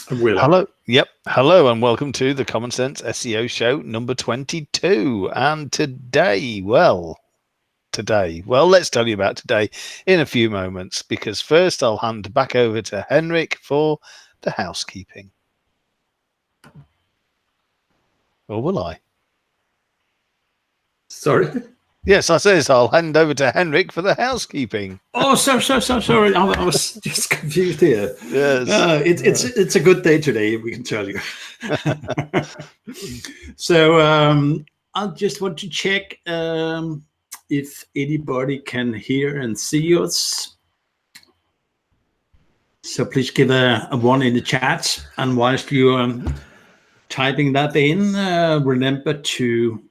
Hello. Yep. Hello and welcome to the Common Sense SEO show number 22. And today, let's tell you about today in a few moments, because first I'll hand back over to Henrik for the housekeeping. Or will I? Sorry? Yes, I says I'll hand over to Henrik for the housekeeping. Oh, sorry. I was just confused here. Yes. It's a good day today, we can tell you. So I just want to check if anybody can hear and see us. So please give a one in the chat. And whilst you are typing that in, remember to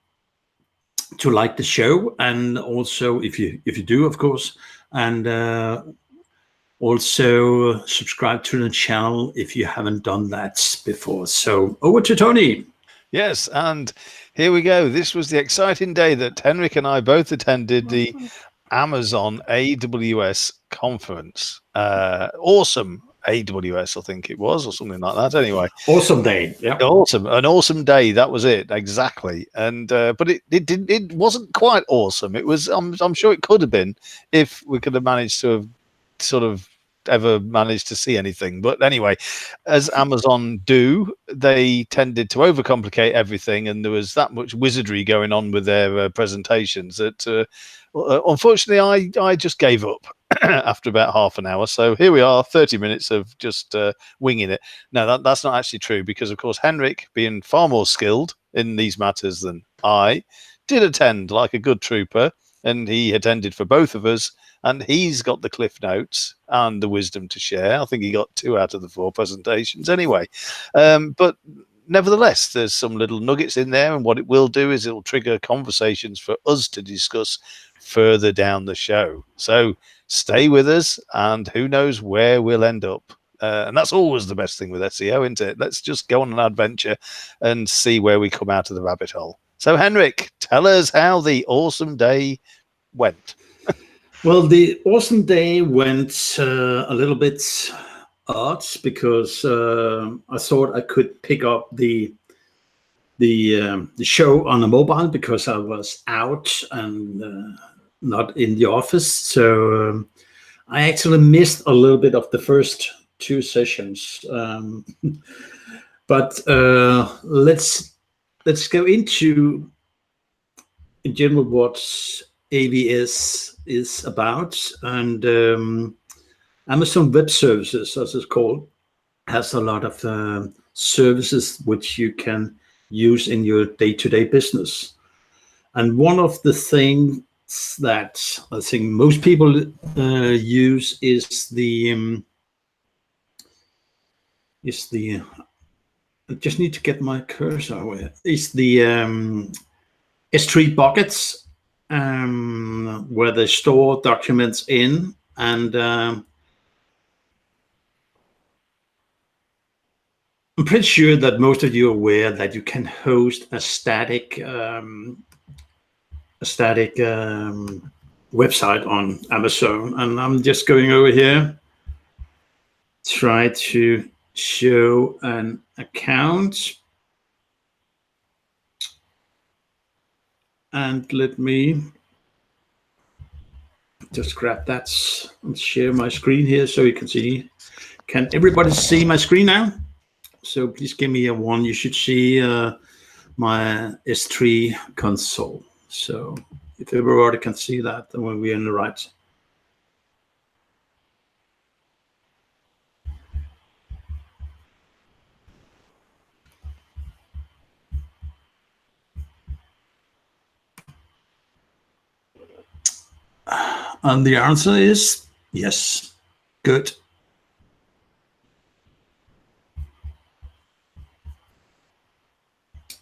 like the show, and also if you do, of course, and also subscribe to the channel if you haven't done that before. So over to Tony. Yes, and here we go. This was the exciting day that Henrik and I both attended the Amazon AWS conference. Awesome AWS, I think it was, or something like that. Anyway, awesome day. Yeah, an awesome day. That was it exactly. And but it wasn't quite awesome. It was. I'm sure it could have been if we could have managed to have sort of ever managed to see anything. But anyway, as Amazon do, they tended to overcomplicate everything, and there was that much wizardry going on with their presentations that unfortunately I just gave up after about half an hour. So here we are, 30 minutes of just winging it. No, that's not actually true, because of course Henrik, being far more skilled in these matters than I, did attend like a good trooper, and he attended for both of us, and he's got the cliff notes and the wisdom to share. I think he got 2 out of the 4 presentations anyway. But nevertheless, there's some little nuggets in there, and what it will do is it'll trigger conversations for us to discuss further down the show. So stay with us, and who knows where we'll end up. And that's always the best thing with SEO, isn't it? Let's just go on an adventure and see where we come out of the rabbit hole. So Henrik, tell us how the awesome day went. Well, the awesome day went a little bit odd, because I thought I could pick up the show on a mobile, because I was out and not in the office. So I actually missed a little bit of the first 2 sessions. But let's go into, in general, what AWS is about. And Amazon Web Services, as it's called, has a lot of services which you can use in your day-to-day business. And one of the things that I think most people use is the I just need to get my cursor away. Is the S3 buckets, where they store documents in, and I'm pretty sure that most of you are aware that you can host a static website on Amazon. And I'm just going over here, try to show an account, and let me just grab that and share my screen here so you can see. Can everybody see my screen now? So please give me a 1. You should see my S3 console. So if everybody can see that, then we're in the right. And the answer is yes. Good.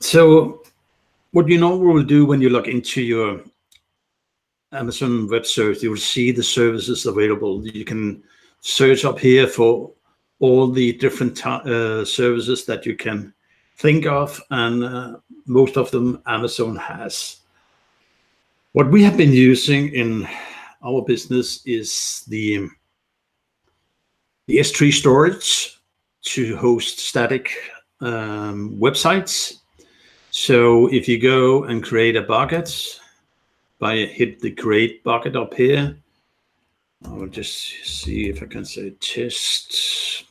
So what you normally will do when you log into your Amazon Web Service, you will see the services available. You can search up here for all the different services that you can think of, and most of them Amazon has. What we have been using in our business is the S3 storage, to host static websites. So if you go and create a bucket, hit the create bucket up here, I will just see if I can say test.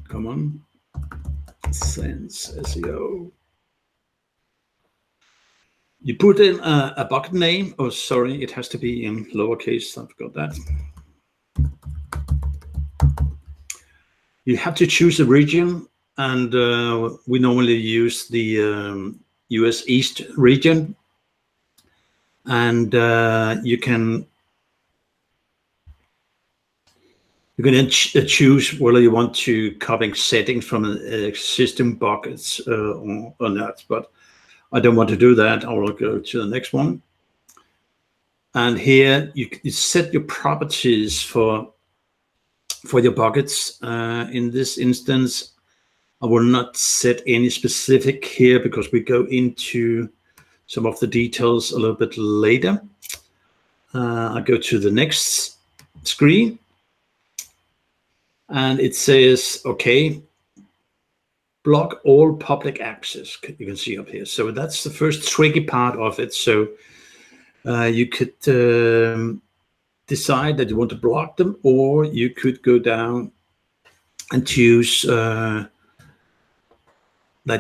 Come on, Sense SEO. You put in a bucket name. Oh, sorry, it has to be in lowercase. I forgot that. You have to choose a region, and we normally use the US East region. And you can then choose whether you want to copy settings from existing buckets or not. But I don't want to do that. I will go to the next one. And here you set your properties for your buckets. In this instance, I will not set any specific here because we go into some of the details a little bit later. I go to the next screen. And it says, okay, block all public access. You can see up here. So that's the first tricky part of it. So you could decide that you want to block them, or you could go down and choose that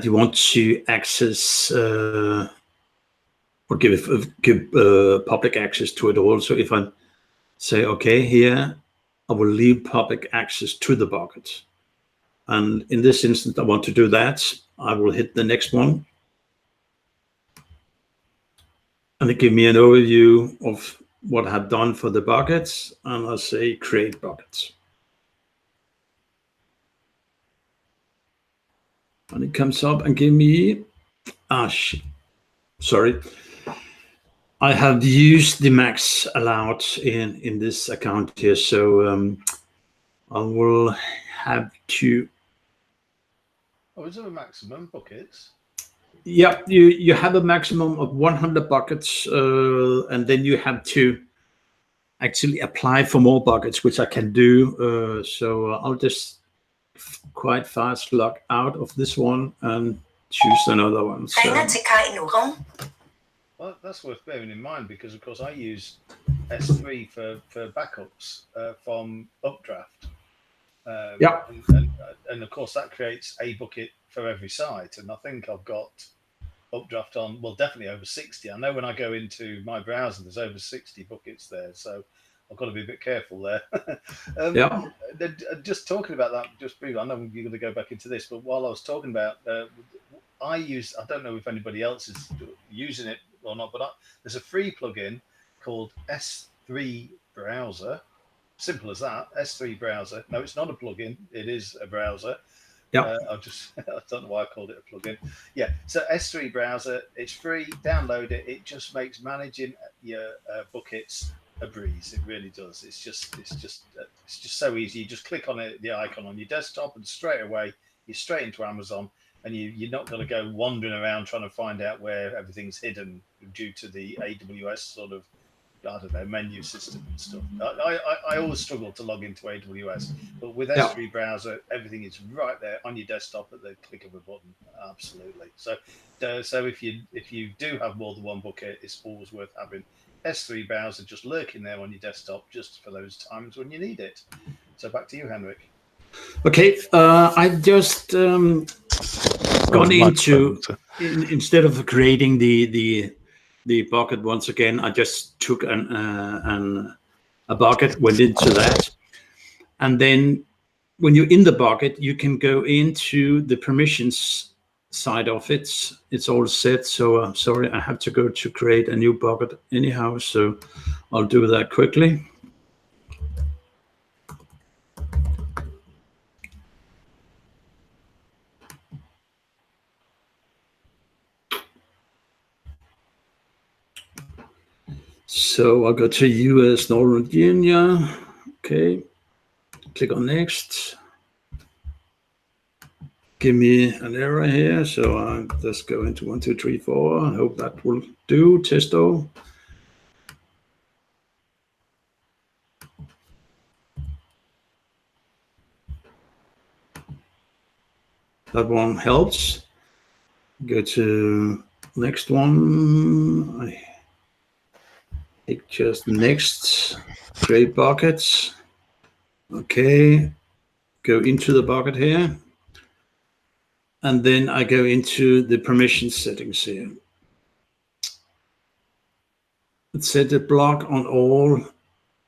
you want to access or give public access to it all. So if I say, okay, here, I will leave public access to the bucket. And in this instance, I want to do that. I will hit the next one. And it gives me an overview of what I have done for the buckets. And I'll say create buckets. And it comes up and give me, sorry. I have used the max allowed in this account here. So I will have to. Oh, is there a maximum buckets? Yeah, you have a maximum of 100 buckets, and then you have to actually apply for more buckets, which I can do. So I'll just quite fast log out of this one and choose another one. So. Well, that's worth bearing in mind because, of course, I use S3 for backups from Updraft. Yeah. And of course, that creates a bucket for every site. And I think I've got Updraft on, well, definitely over 60. I know when I go into my browser, there's over 60 buckets there. So I've got to be a bit careful there. Yeah. Just talking about that, just briefly, I know you're going to go back into this, but while I was talking about, I don't know if anybody else is using it or not, but there's a free plugin called S3 Browser. Simple as that, S3 Browser. No, it's not a plugin. It is a browser. Yeah. I don't know why I called it a plugin. Yeah. So S3 Browser, it's free. Download it. It just makes managing your buckets a breeze. It really does. It's just so easy. You just click on it, the icon on your desktop, and straight away you're straight into Amazon. And you're not going to go wandering around trying to find out where everything's hidden due to the AWS sort of, I don't know, menu system and stuff. I always struggle to log into AWS, but with S3 Browser, everything is right there on your desktop at the click of a button. Absolutely. So if you do have more than one bucket, it's always worth having S3 Browser just lurking there on your desktop just for those times when you need it. So back to you, Henrik. Okay, I've just gone into, instead of creating the bucket once again, I just took a bucket, went into that, and then when you're in the bucket, you can go into the permissions side of it. It's all set. So sorry, I have to go to create a new bucket anyhow. So I'll do that quickly. So I'll go to US Northern Virginia. Okay, click on next. Give me an error here. So I'll just go into 1, 2, 3, 4. I hope that will do. Testo. That one helps. Go to next one. I take just next. Create buckets. Okay. Go into the bucket here. And then I go into the permission settings here. Let's set a block on all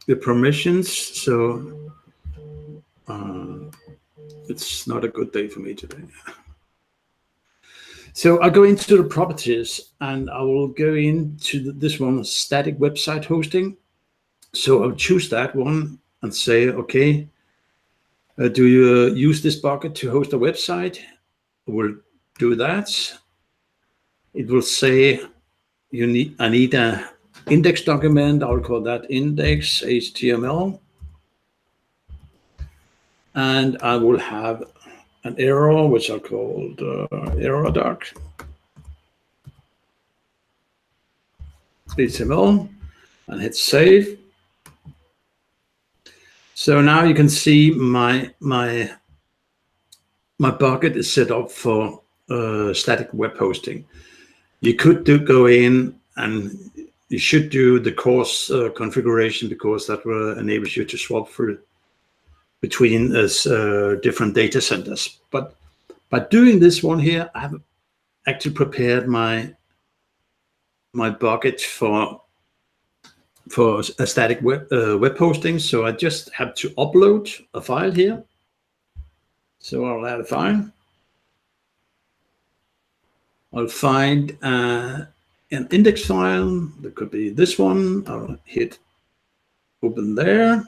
the permissions. So it's not a good day for me today. So I go into the properties and I will go into this one, static website hosting. So I'll choose that one and say, okay, do you use this bucket to host a website? We'll do that. It will say I need a index document. I'll call that index HTML. And I will have an error, which I'll call error doc. HTML, and hit save. So now you can see my bucket is set up for static web hosting. You could go in and you should do the course configuration, because that will enable you to swap through between different data centers. But by doing this one here, I've actually prepared my bucket for a static web hosting. So I just have to upload a file here. So I'll add a file. I'll find an index file. That could be this one. I'll hit open there.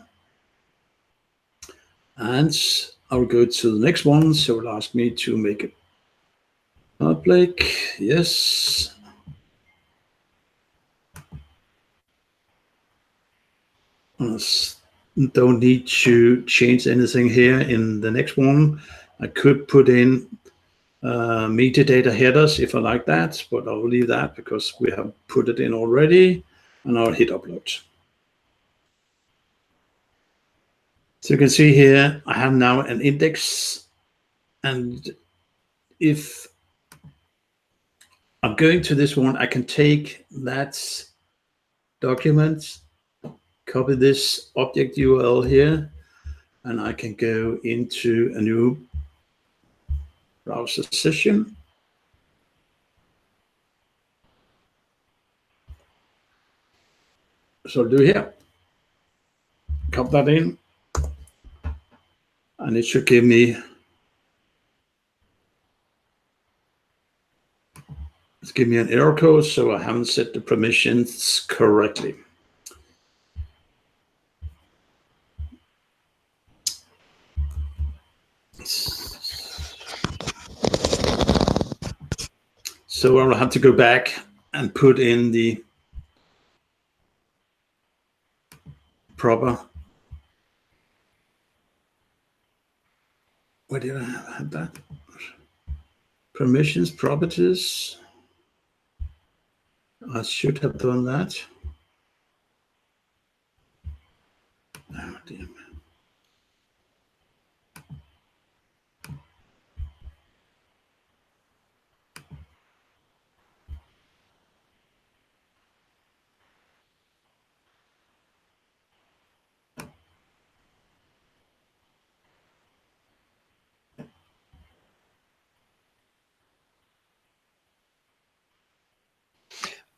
And I'll go to the next one. So it'll ask me to make it public. Yes. Don't need to change anything here in the next one. I could put in metadata headers if I like that, but I'll leave that because we have put it in already, and I'll hit upload. So you can see here, I have now an index, and if I'm going to this one, I can take that document, copy this object URL here, and I can go into a new browser session. So I'll do here, copy that in, and it should give me, an error code, so I haven't set the permissions correctly. So I'll have to go back and put in the proper. Where did I have that? Permissions, properties. I should have done that. Oh, dear.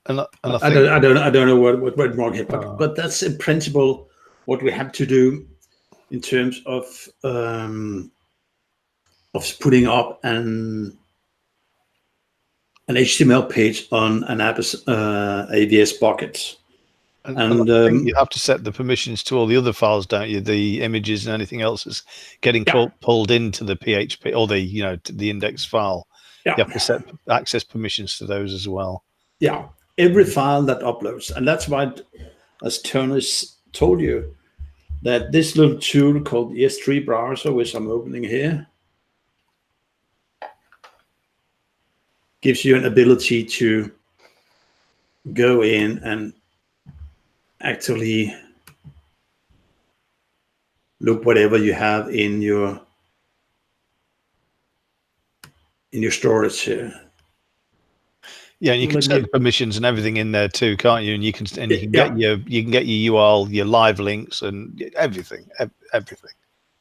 And I think I don't know what went wrong here, but that's in principle what we have to do in terms of putting up an HTML page on an AWS bucket. And I think you have to set the permissions to all the other files, don't you? The images and anything else is getting pulled into the PHP or the index file. Yeah. You have to set access permissions to those as well. Yeah, every file that uploads. And that's why, as Tony told you, that this little tool called the S3 browser, which I'm opening here, gives you an ability to go in and actually look whatever you have in your your storage here. Yeah, and you can set the permissions and everything in there too, can't you? And you can get your URL, your live links, and everything.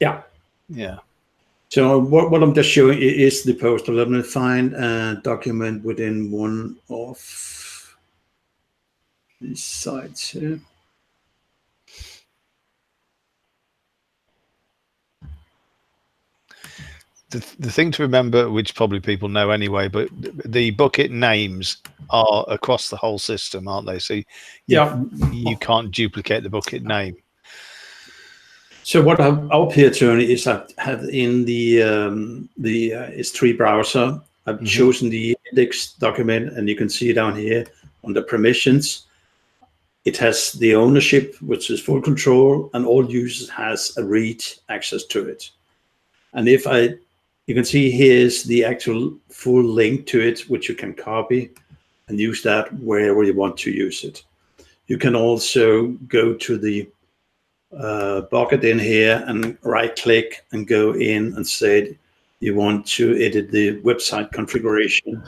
Yeah. Yeah. So what I'm just showing is the poster. Let me find a document within one of these sites here. The thing to remember, which probably people know anyway, but the bucket names are across the whole system, aren't they? So you can't duplicate the bucket name. So what I've up here, Tony, is I have in the S3 browser, I've chosen the index document, and you can see down here under permissions, it has the ownership, which is full control, and all users has a read access to it. And you can see here's the actual full link to it, which you can copy and use that wherever you want to use it. You can also go to the bucket in here and right click and go in and say you want to edit the website configuration,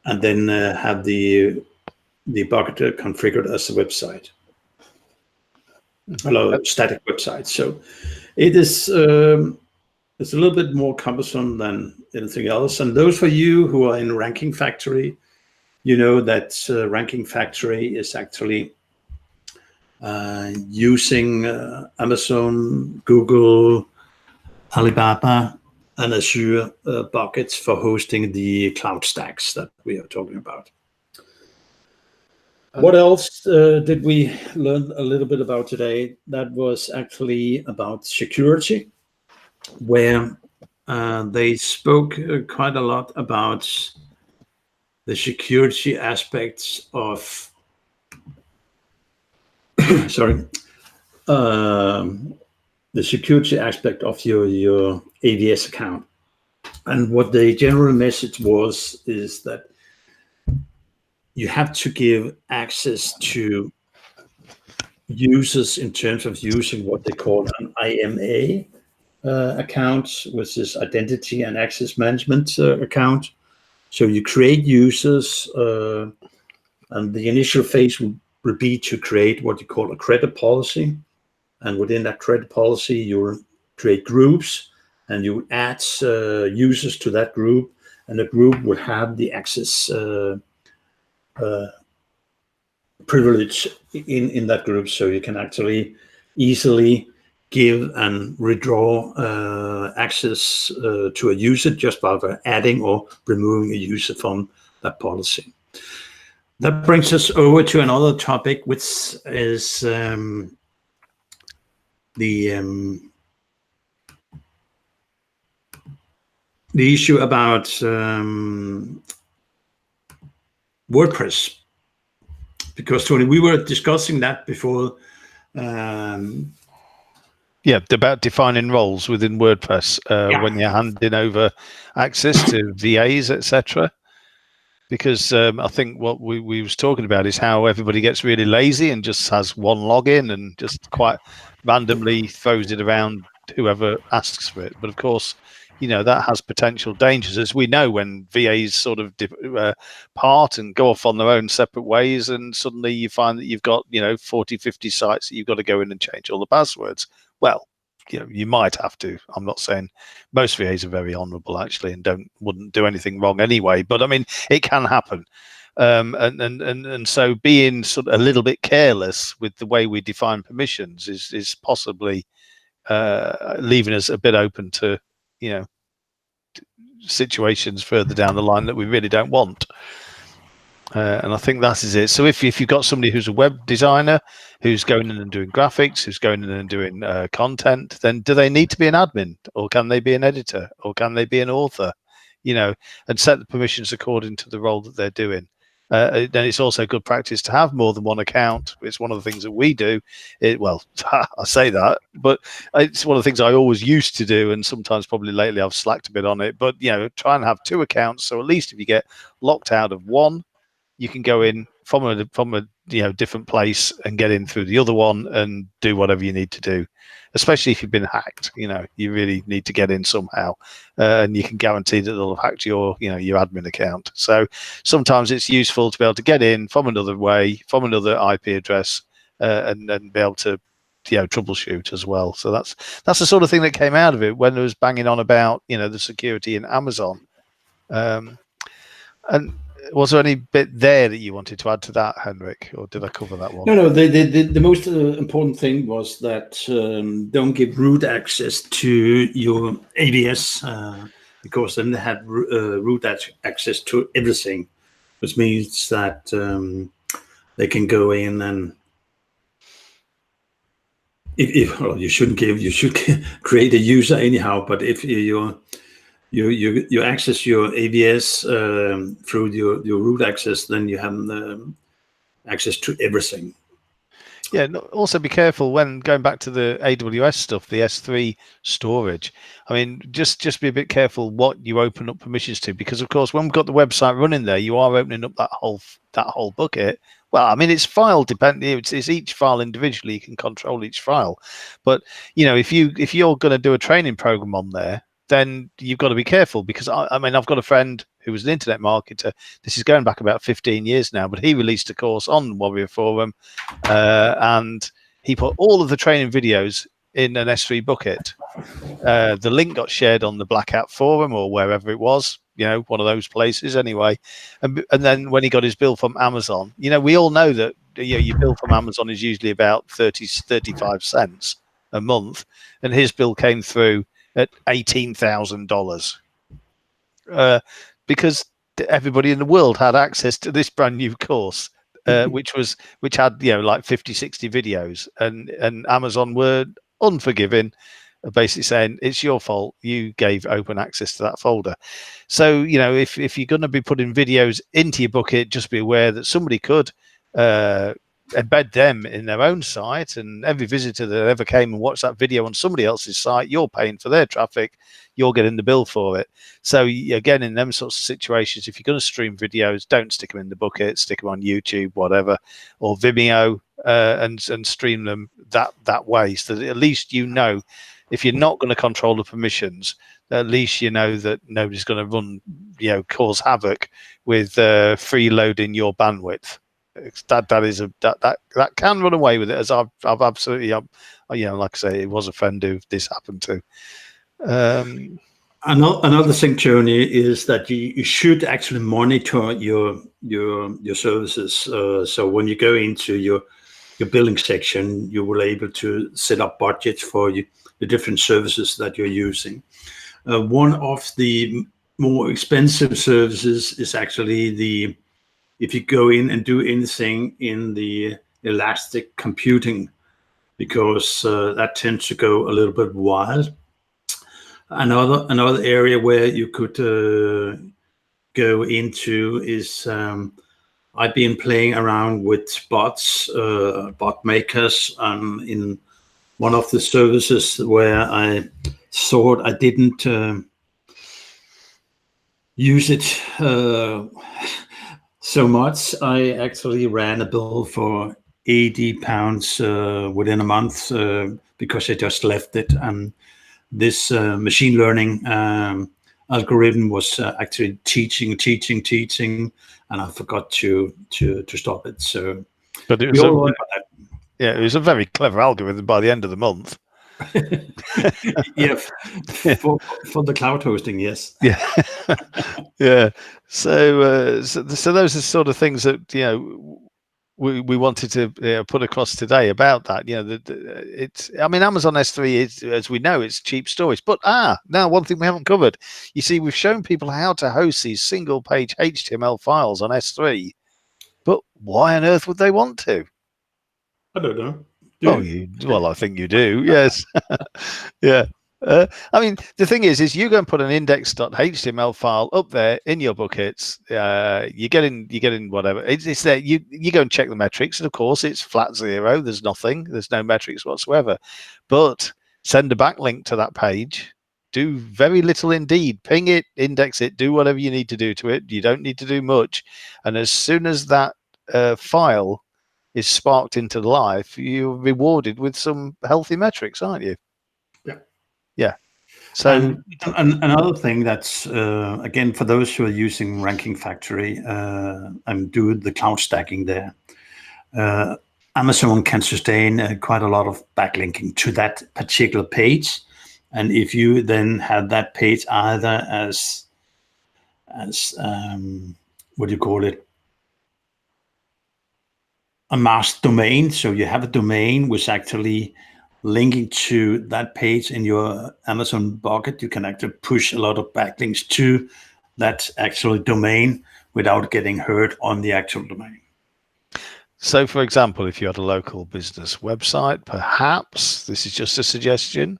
and then have the bucket configured as a website. Hello, static website. So it is it's a little bit more cumbersome than anything else. And those for you who are in Ranking Factory, you know that Ranking Factory is actually using Amazon, Google, Alibaba, and Azure buckets for hosting the cloud stacks that we are talking about. What else did we learn a little bit about today? That was actually about security, where they spoke quite a lot about the security aspects of the security aspect of your AWS account. And what the general message is that you have to give access to users in terms of using what they call an IMA account, which is Identity and Access Management account. So you create users, and the initial phase will be to create what you call a credit policy. And within that credit policy, you'll create groups, and you add users to that group, and the group will have the access privilege in that group, so you can actually easily give and withdraw access to a user just by adding or removing a user from that policy. That brings us over to another topic, which is the issue about WordPress. Because, Tony, we were discussing that before. Yeah, about defining roles within WordPress when you're handing over access to VAs, etc. Because I think what we was talking about is how everybody gets really lazy and just has one login and just quite randomly throws it around whoever asks for it. But of course, you know, that has potential dangers, as we know, when VAs sort of part and go off on their own separate ways, and suddenly you find that you've got, you know, 40, 50 sites that you've got to go in and change all the passwords. Well, you know, you might have to. I'm not saying most VAs are very honourable actually and wouldn't do anything wrong anyway, but I mean, it can happen. And so being sort of a little bit careless with the way we define permissions is possibly leaving us a bit open to, you know, situations further down the line that we really don't want. And I think that is it. So if you've got somebody who's a web designer, who's going in and doing graphics, who's going in and doing content, then do they need to be an admin, or can they be an editor, or can they be an author? You know, and set the permissions according to the role that they're doing. Then it's also good practice to have more than one account. It's one of the things that we do. Well, I say that, but it's one of the things I always used to do, and sometimes probably lately I've slacked a bit on it. But you know, try and have two accounts, so at least if you get locked out of one, you can go in from a different place and get in through the other one and do whatever you need to do. Especially if you've been hacked, you really need to get in somehow, and you can guarantee that they'll have hacked your admin account. So sometimes it's useful to be able to get in from another way, from another IP address, and be able to troubleshoot as well. So that's the sort of thing that came out of it when it was banging on about the security in Amazon. And was there any bit there that you wanted to add to that, Henrik, or did I cover that one? No. The most important thing was that don't give root access to your AWS because then they have root access to everything, which means that they can go in and you should create a user anyhow. But if you access your AWS through your root access, then you have access to everything. Yeah, also be careful when going back to the AWS stuff, the S3 storage. I mean, just be a bit careful what you open up permissions to, because of course when we've got the website running there, you are opening up that whole bucket. Well, I mean, it's file dependent. It's each file individually. You can control each file, but if you're going to do a training program on there, then you've got to be careful, because I mean, I've got a friend who was an internet marketer. This is going back about 15 years now, but he released a course on Warrior Forum, and he put all of the training videos in an S3 bucket. The link got shared on the Black Hat forum or wherever it was, one of those places anyway. And then when he got his bill from Amazon, we all know that your bill from Amazon is usually about 35 cents a month, and his bill came through at $18,000 because everybody in the world had access to this brand new course, which had like 50-60 videos, and Amazon were unforgiving, basically saying it's your fault, you gave open access to that folder. So if you're going to be putting videos into your bucket, just be aware that somebody could embed them in their own site, and every visitor that ever came and watched that video on somebody else's site, you're paying for their traffic, you're getting the bill for it. So again, in them sorts of situations, if you're going to stream videos, don't stick them in the bucket, stick them on YouTube, whatever, or Vimeo, and stream them that way, so that at least if you're not going to control the permissions, at least that nobody's going to cause havoc with freeloading your bandwidth. That can run away with it, as I've absolutely, like I say, it was a friend who this happened to. Another thing, Tony, is that you should actually monitor your services. So when you go into your billing section, you will able to set up budgets for the different services that you're using. One of the more expensive services is actually if you go in and do anything in the elastic computing, because that tends to go a little bit wild. Another area where you could go into is I've been playing around with bots, bot makers, in one of the services where I thought I didn't use it so much. I actually ran a bill for £80 within a month because I just left it. And this machine learning algorithm was actually teaching, and I forgot to stop it. So, but it was it was a very clever algorithm by the end of the month. Yeah, for the cloud hosting, yes. Yeah, yeah. So those are the sort of things that we wanted to put across today about that. I mean, Amazon S3 is, as we know, it's cheap storage. But now one thing we haven't covered. You see, we've shown people how to host these single-page HTML files on S3, but why on earth would they want to? I don't know. Well, I think you do. Yes. Yeah. I mean, the thing is you go and put an index.html file up there in your buckets. You get in whatever it's there. You go and check the metrics, and of course it's flat zero. There's nothing. There's no metrics whatsoever. But send a backlink to that page. Do very little indeed. Ping it, index it, do whatever you need to do to it. You don't need to do much. And as soon as that file is sparked into life, you're rewarded with some healthy metrics, aren't you? Yeah. Yeah. So and another thing that's again, for those who are using Ranking Factory and do the cloud stacking there, Amazon can sustain quite a lot of backlinking to that particular page. And if you then have that page either as what do you call it, a masked domain, so you have a domain which actually linking to that page in your Amazon bucket, you can actually push a lot of backlinks to that actual domain without getting hurt on the actual domain. So, for example, if you had a local business website, perhaps, this is just a suggestion,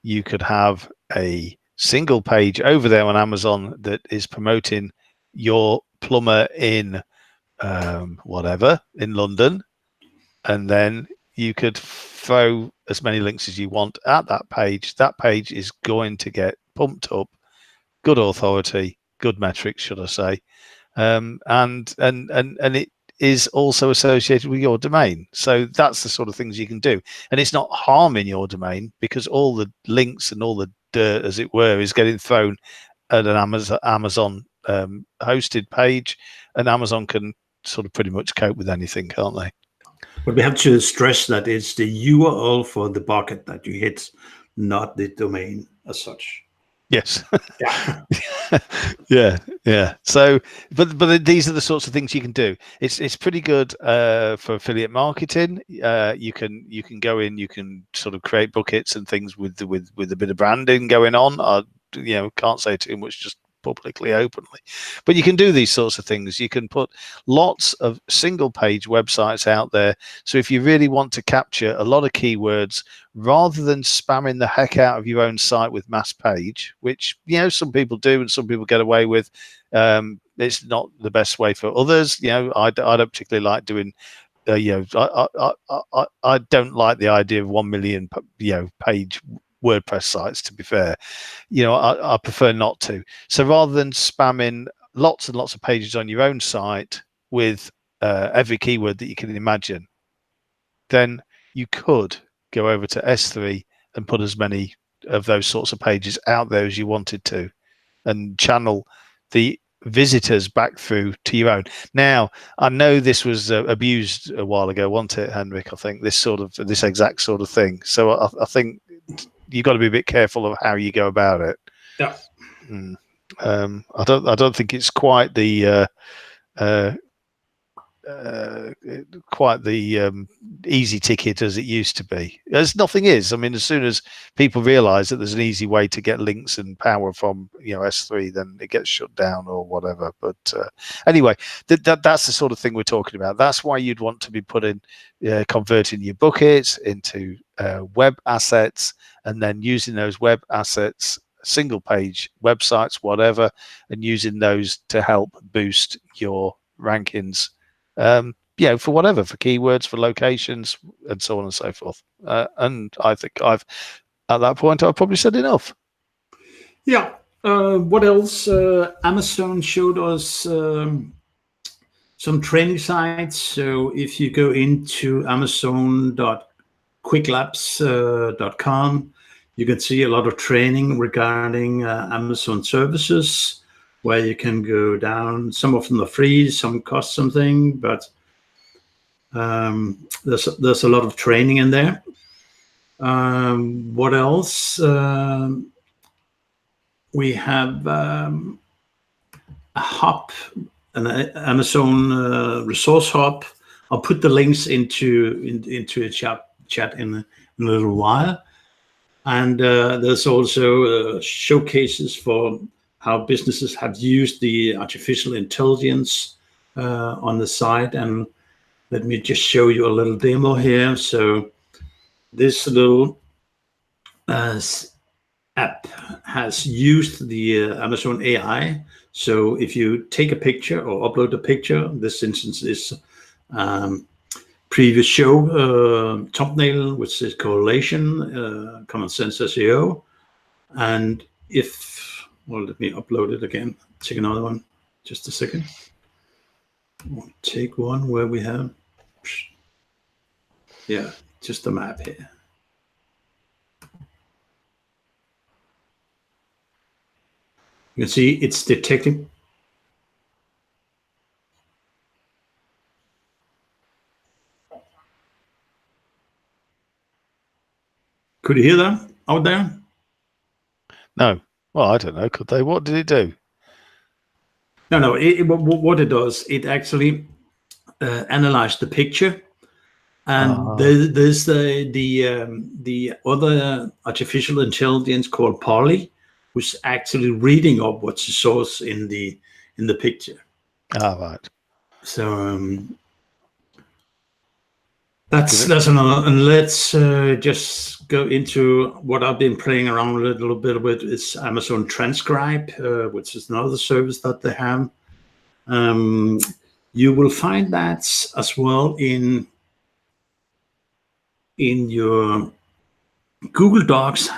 you could have a single page over there on Amazon that is promoting your plumber in whatever, in London, and then you could throw as many links as you want at that page. That page is going to get pumped up, good authority, good metrics, should I say, and it is also associated with your domain. So that's the sort of things you can do, and it's not harming your domain because all the links and all the dirt, as it were, is getting thrown at an Amazon hosted page, and Amazon can sort of pretty much cope with anything, can't they? But we have to stress that it's the URL for the bucket that you hit, not the domain as such. Yes. Yeah. yeah. So, but these are the sorts of things you can do. It's pretty good for affiliate marketing. You can go in, you can sort of create buckets and things with a bit of branding going on. Can't say too much just publicly, openly, but you can do these sorts of things. You can put lots of single page websites out there. So if you really want to capture a lot of keywords, rather than spamming the heck out of your own site with mass page, which some people do and some people get away with, it's not the best way for others. I don't particularly like doing I don't like the idea of 1 million page WordPress sites, to be fair. I prefer not to. So rather than spamming lots and lots of pages on your own site with every keyword that you can imagine, then you could go over to S3 and put as many of those sorts of pages out there as you wanted to, and channel the visitors back through to your own. Now, I know this was abused a while ago, wasn't it, Henrik? I think this exact sort of thing. So I think you've got to be a bit careful of how you go about it. Yeah. I don't think it's quite the easy ticket as it used to be. As nothing is. I mean, as soon as people realise that there's an easy way to get links and power from S3, then it gets shut down or whatever. But anyway, that's the sort of thing we're talking about. That's why you'd want to be converting your buckets into web assets, and then using those web assets, single page websites, whatever, and using those to help boost your rankings. For whatever, for keywords, for locations, and so on and so forth. And I think at that point, I've probably said enough. Yeah. What else? Amazon showed us some training sites. So if you go into amazon.quicklabs.com, you can see a lot of training regarding Amazon services, where you can go down. Some of them are free, some cost something, but there's a lot of training in there. What else? We have a hub, an Amazon resource hub. I'll put the links into a chat in a little while. And there's also showcases for how businesses have used the artificial intelligence on the site. And let me just show you a little demo here. So this little app has used the Amazon AI. So if you take a picture or upload a picture, this instance is previous show thumbnail, which is correlation, CommonSenSEO. And let me upload it again. Take another one, just a second. We'll take one where we have Yeah, just the map here. You can see it's detecting. Could you hear that out there? No. Well, I don't know. Could they? What did it do? No. What it does, it actually analyzed the picture, and there's the other artificial intelligence called Polly, who's actually reading up what she saws in the picture. Right. So that's another. And let's just go into what I've been playing around a little bit with. Is Amazon Transcribe, which is another service that they have. You will find that as well in your Google Docs.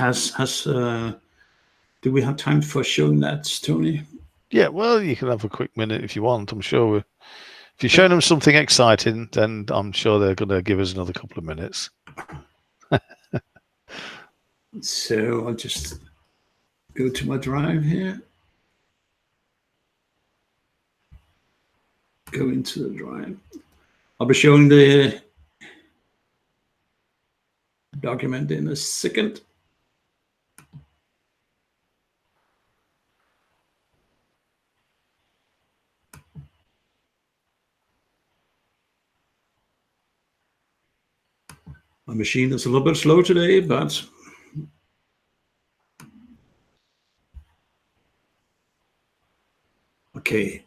Do we have time for showing that, Tony? Yeah, well, you can have a quick minute if you want. I'm sure if you're showing them something exciting, then I'm sure they're going to give us another couple of minutes. So I'll just go to my drive here. Go into the drive. I'll be showing the document in a second. My machine is a little bit slow today, but okay.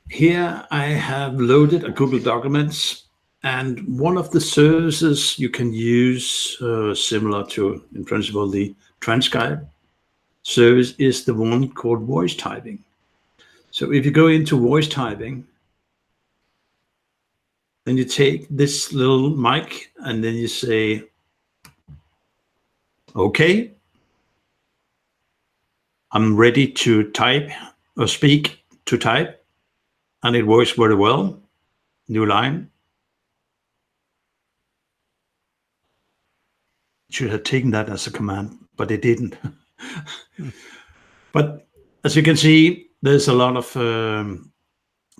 Here I have loaded a Google Documents, and one of the services you can use, similar to, in principle, the transcribe service, is the one called voice typing. So if you go into voice typing, then you take this little mic and then you say, okay, I'm ready to type or speak to type, and it works very well. New line. Should have taken that as a command, but it didn't. But as you can see, there's a lot of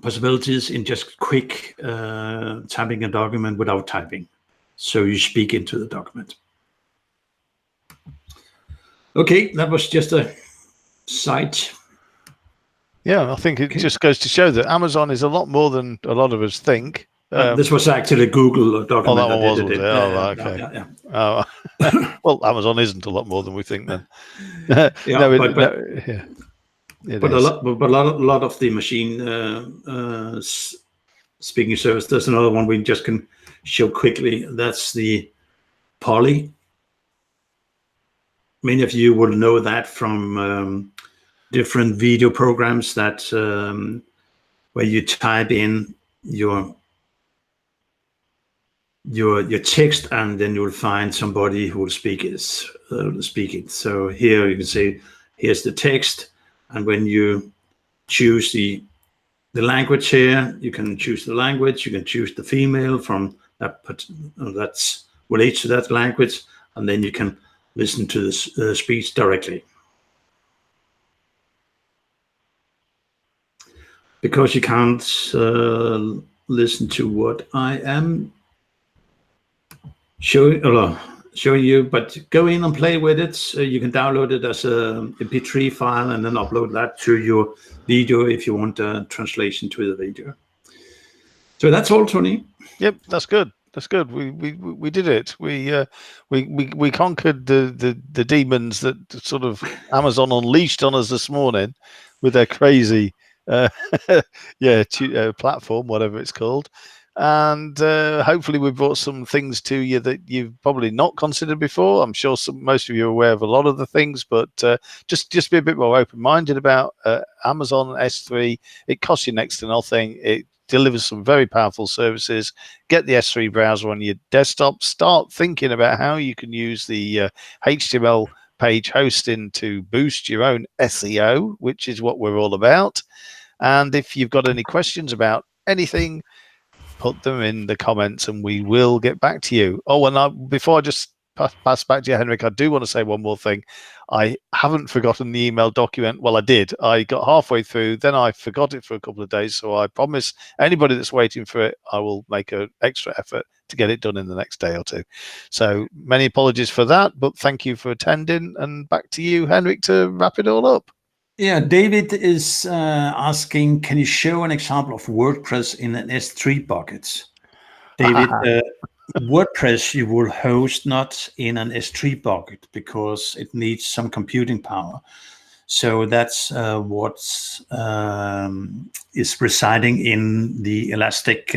possibilities in just quick typing a document without typing. So you speak into the document. Okay, that was just a side. Yeah, I think it just goes to show that Amazon is a lot more than a lot of us think. This was actually a Google document. Oh, that one was it? Oh, right, okay. Yeah. Oh, well, Amazon isn't a lot more than we think then. Yeah, but a lot of the machine speaking service. There's another one we just can show quickly. That's the Polly. Many of you will know that from different video programs that where you type in your text, and then you'll find somebody who will speak it. So here you can say, here's the text, and when you choose the language here, you can choose the language. You can choose the female from that's relates to that language, and then you can listen to the speech directly. Because you can't listen to what I am showing you, but go in and play with it. You can download it as a MP3 file and then upload that to your video if you want a translation to the video. So that's all, Tony. Yep, that's good. That's good. We did it. We conquered the demons that sort of Amazon unleashed on us this morning with their crazy platform, whatever it's called. And hopefully we brought some things to you that you've probably not considered before. I'm sure most of you are aware of a lot of the things, but just be a bit more open-minded about Amazon S3. It costs you next to nothing. It delivers some very powerful services. Get the S3 browser on your desktop. Start thinking about how you can use the HTML page hosting to boost your own SEO, which is what we're all about. And if you've got any questions about anything, put them in the comments and we will get back to you. Oh, and before I just pass back to you, Henrik, I do want to say one more thing. I haven't forgotten the email document. Well, I did. I got halfway through, then I forgot it for a couple of days. So I promise anybody that's waiting for it, I will make an extra effort to get it done in the next day or two. So many apologies for that, but thank you for attending. And back to you, Henrik, to wrap it all up. Yeah, David is asking, can you show an example of WordPress in an S3 bucket? David, WordPress you will host not in an S3 bucket because it needs some computing power. So that's what is residing in the Elastic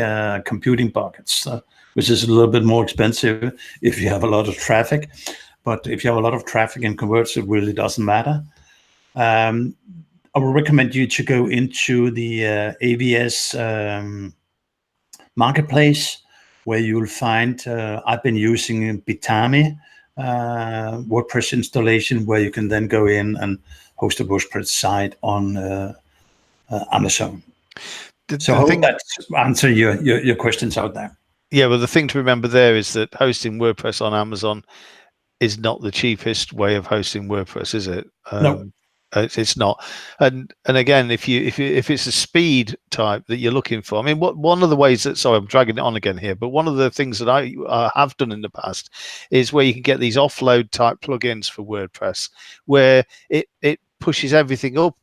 computing buckets, which is a little bit more expensive if you have a lot of traffic. But if you have a lot of traffic and converts, it really doesn't matter. I will recommend you to go into the AWS marketplace, where you'll find, I've been using Bitami WordPress installation, where you can then go in and host a WordPress site on Amazon. So I hope that answers your questions out there. Yeah, well, the thing to remember there is that hosting WordPress on Amazon is not the cheapest way of hosting WordPress, is it? No. It's not, and again, if it's a speed type that you're looking for, I mean, one of the ways that, sorry, I'm dragging it on again here, but one of the things that I have done in the past is where you can get these offload type plugins for WordPress, where it pushes everything up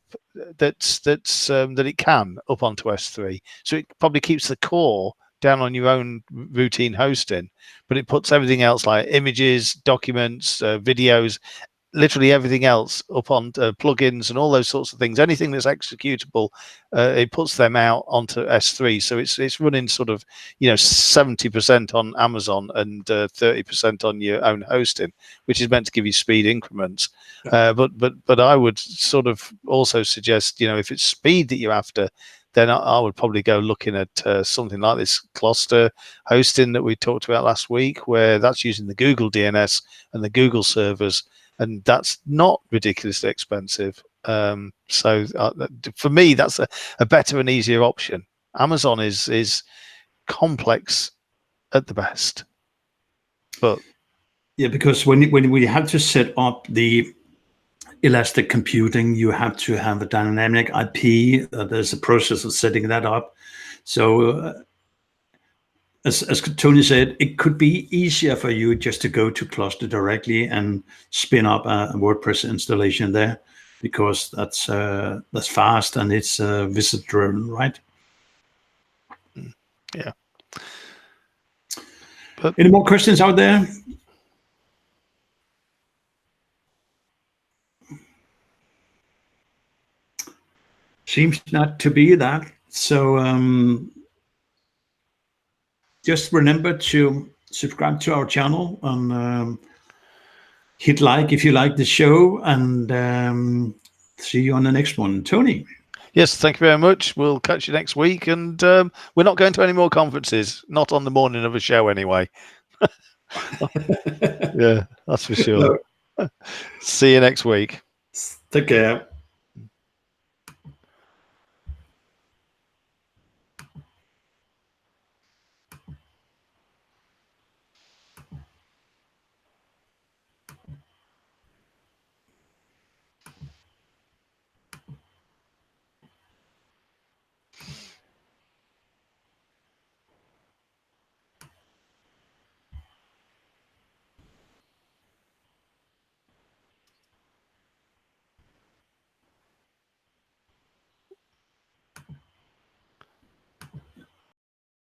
that it can up onto S3, so it probably keeps the core down on your own routine hosting, but it puts everything else like images, documents, videos, literally everything else up on plugins and all those sorts of things. Anything that's executable, it puts them out onto S3. So it's running sort of 70% on Amazon and 30% on your own hosting, which is meant to give you speed increments. But I would sort of also suggest, if it's speed that you're after, then I would probably go looking at something like this cluster hosting that we talked about last week, where that's using the Google DNS and the Google servers. And that's not ridiculously expensive. So for me, that's a better and easier option. Amazon is complex at the best. But yeah, because when we have to set up the Elastic computing, you have to have a dynamic IP. There's a process of setting that up. So as Tony said, it could be easier for you just to go to cluster directly and spin up a WordPress installation there, because that's fast and it's visit driven, right? Yeah. Any more questions out there? Seems not to be that. So just remember to subscribe to our channel and hit like if you like the show, and see you on the next one. Tony. Yes, thank you very much. We'll catch you next week, and we're not going to any more conferences, not on the morning of a show anyway. Yeah, that's for sure. No. See you next week. Take care.